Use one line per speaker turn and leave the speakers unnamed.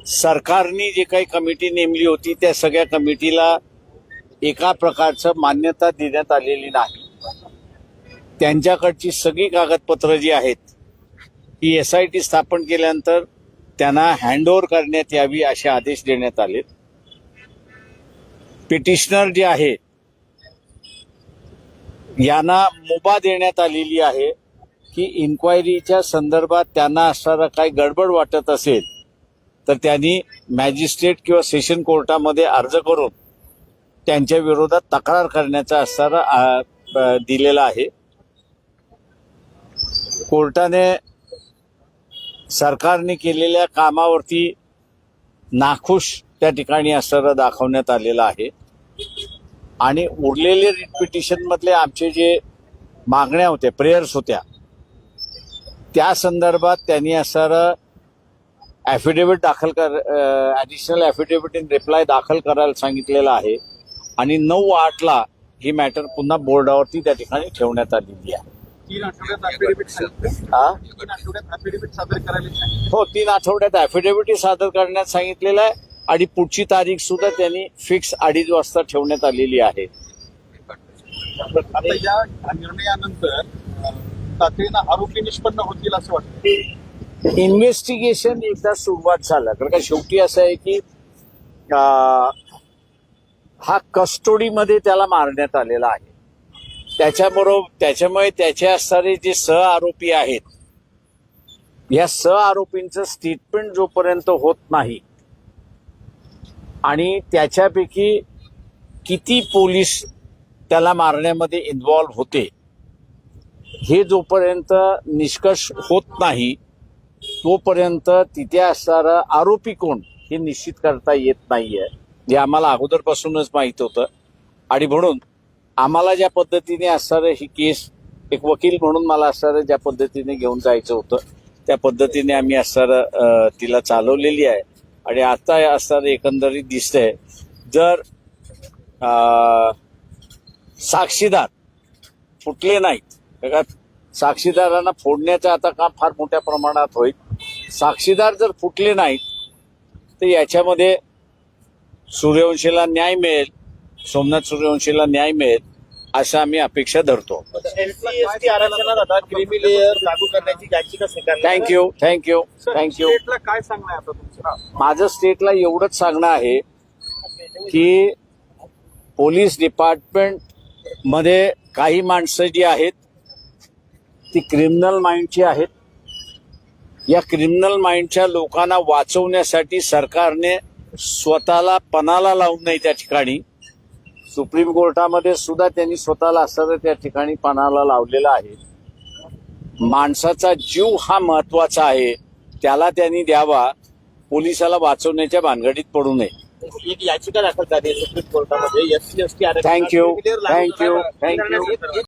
सरकारने जे काही कमिटी नेमली होती त्या सगळ्या कमिटीला एका प्रकारचं मान्यता देण्यात आलेली नाही. त्यांच्याकडची सगळी कागदपत्र जी आहेत ही SIT स्थापन केल्यानंतर त्यांना हँडओव्हर करण्यात यावी असे आदेश देण्यात आले. पिटिशनर जे आहे यांना मुभा देण्यात आलेली आहे की इन्क्वायरीच्या संदर्भात त्यांना असणारा काही गडबड वाटत असेल तर त्यांनी मॅजिस्ट्रेट किंवा सेशन कोर्टामध्ये अर्ज करून त्यांच्या विरोधात तक्रार करण्याचा असणारा दिलेला आहे. कोर्टाने सरकारने केलेल्या कामावरती नाखुश त्या ठिकाणी असणारा दाखवण्यात आलेला आहे आणि उरलेले रिट पिटिशन मधले आमचे जे मागण्या होत्या, प्रेयर्स होत्या, त्या संदर्भात त्यांनी असणारा ॲफिडेव्हिट दाखल ॲडिशनल ॲफिडेव्हिट इन रिप्लाय दाखल करायला सांगितलेलं आहे आणि 9/8 ही मॅटर पुन्हा बोर्डावरती त्या ठिकाणी ठेवण्यात आलेली आहे.
3 आठवड्यात ॲफिडेव्हिट सादर करायला सांगितलं.
हो, 3 आठवड्यात ॲफिडेव्हिट सादर करण्यात सांगितलेलं आहे आणि पुढची तारीख सुद्धा त्यांनी फिक्स 2:30 वाजता ठेवण्यात आलेली आहे.
आता या निर्णयानंतर तातडीनं आरोपी निष्पन्न होतील असं वाटतं.
इन्व्हेस्टिगेशन एकदा सुरुवात झालं कारण का शेवटी असं आहे की हा कस्टोडीमध्ये त्याला मारण्यात आलेला आहे. त्याच्यामुळे त्याचे असणारे जे सह आरोपी आहेत या सह आरोपींचं स्टेटमेंट जोपर्यंत होत नाही आणि त्याच्यापैकी किती पोलीस त्याला मारण्यामध्ये इन्व्हॉल्व्ह होते हे जोपर्यंत निष्कर्ष होत नाही तोपर्यंत तिथे असणारा आरोपी कोण हे निश्चित करता येत नाहीये. हे आम्हाला अगोदरपासूनच माहित होतं आणि म्हणून आम्हाला ज्या पद्धतीने असणारं ही केस एक वकील म्हणून मला असणारं ज्या पद्धतीने घेऊन जायचं होतं त्या पद्धतीने आम्ही असणारं तिला चालवलेली आहे आणि आता असणारं एकंदरीत दिसतंय जर साक्षीदार फुटले नाहीत, साक्षीदारांना फोडण्याचं आता काम फार मोठ्या प्रमाणात होईल. साक्षीदार जर फुटले नाहीत तर याच्यामध्ये सूर्यवंशीला न्याय मिळेल, सोमनाथ सूर्यवंशीला न्याय मिळेल असं आम्ही अपेक्षा धरतो.
SC आरक्षणात आता क्रीमी लेअर लागू करण्याची याचिका स्वीकारली.
थँक्यू.
स्टेटला काय सांगणं आहे आता तुमचं?
माझं स्टेटला एवढंच सांगणं आहे की पोलीस डिपार्टमेंट मध्ये काही माणसं जी आहेत ती क्रिमिनल माइंडची आहेत. या क्रिमिनल माइंडच्या लोकांना वाचवण्यासाठी सरकारने स्वतःला पणाला लावू नये. त्या ठिकाणी सुप्रीम कोर्टामध्ये सुद्धा त्यांनी स्वतःला असं त्या ठिकाणी पणाला लावलेला आहे. माणसाचा जीव हा महत्वाचा आहे, त्याला त्यांनी द्यावा, पोलिसाला वाचवण्याच्या भानगडीत पडू नये.
एक याचिका दाखल झाली सुप्रीम कोर्टामध्ये SC ST आरक्षण
थँक्यू.